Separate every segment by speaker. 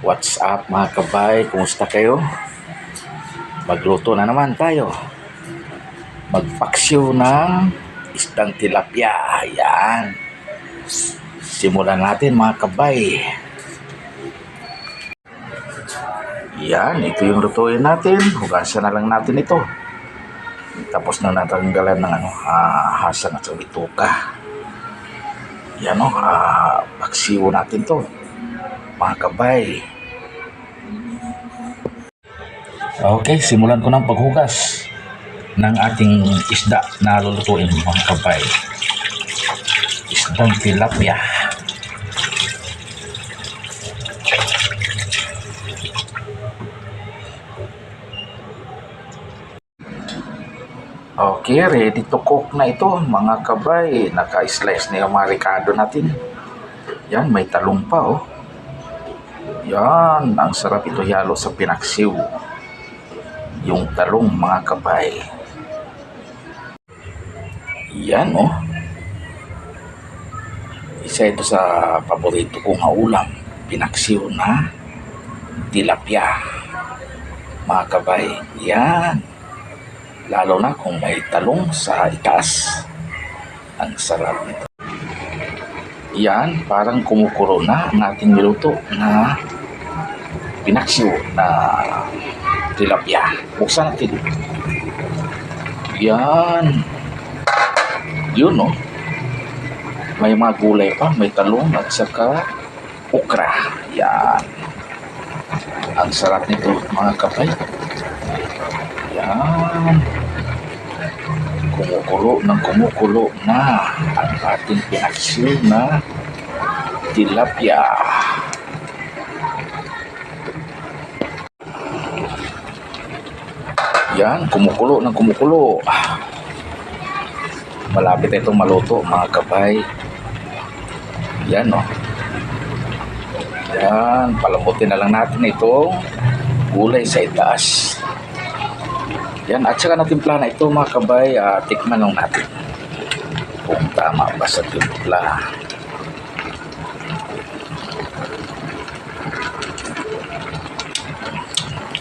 Speaker 1: What's up mga kabay? Kumusta kayo? Magluto na naman tayo. Magpaksiw ng isdang tilapia. Ayan. Simulan natin mga kabay. Yan, ito yung lutuin natin. Hugasan na lang natin ito. Tapos na natanggalan ng hasang at bituka. Yan o, paksiw natin to mga kabay. Okay, simulan ko ng paghugas ng ating isda na lulutuin mga kabay. Isdang tilapia. Okay, ready to cook na ito mga kabay. Naka-slice na yung mga ricado natin. Yan, may talong pa oh. Yan, ang sarap ito halo sa pinaksiw. Yung talong mga kabay. Yan oh. Isa ito sa paborito kong ulam. Pinaksiw na tilapia. Mga kabay. Yan. Lalo na kung may talong sa itaas. Ang sarap nito. Yan, parang kumukulo na ang ating niluto na pinaksiw na tilapia. Buksan natin. Yan. Yun, no? May mga gulay pa. May talong at saka okra. Yan. Ang sarap nito, mga kapay. Yan. Kumukulo na ang ating pinaksiw na tilapia. Yan, kumukulo. Malapit itong maluto mga kabay. Yan o. Yan, palambutin na lang natin itong gulay sa itaas. Yan, at saka natin plana ito mga kabay. Tikman lang natin kung tama ba sa timpla.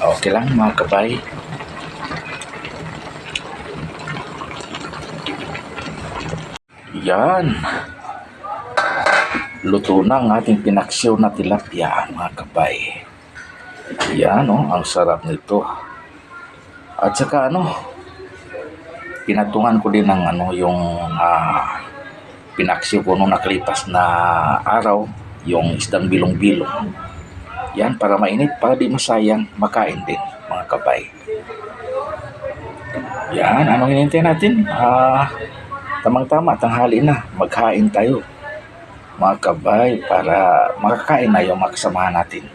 Speaker 1: Okay lang mga kabay. Yan. Luto na ang ating pinaksiw na tilapia mga kabay. Yan oh, ang sarap nito. At saka pinatungan ko din ng yung pinaksiw ko nung nakalipas na araw, yung isdang bilong-bilong. Yan, para mainit, para di masayang, makain din mga kabay. Yan, anong hinihintay natin? Tamang-tama, tanghali na, maghain tayo mga kabay para makakain na yung makasamahan natin.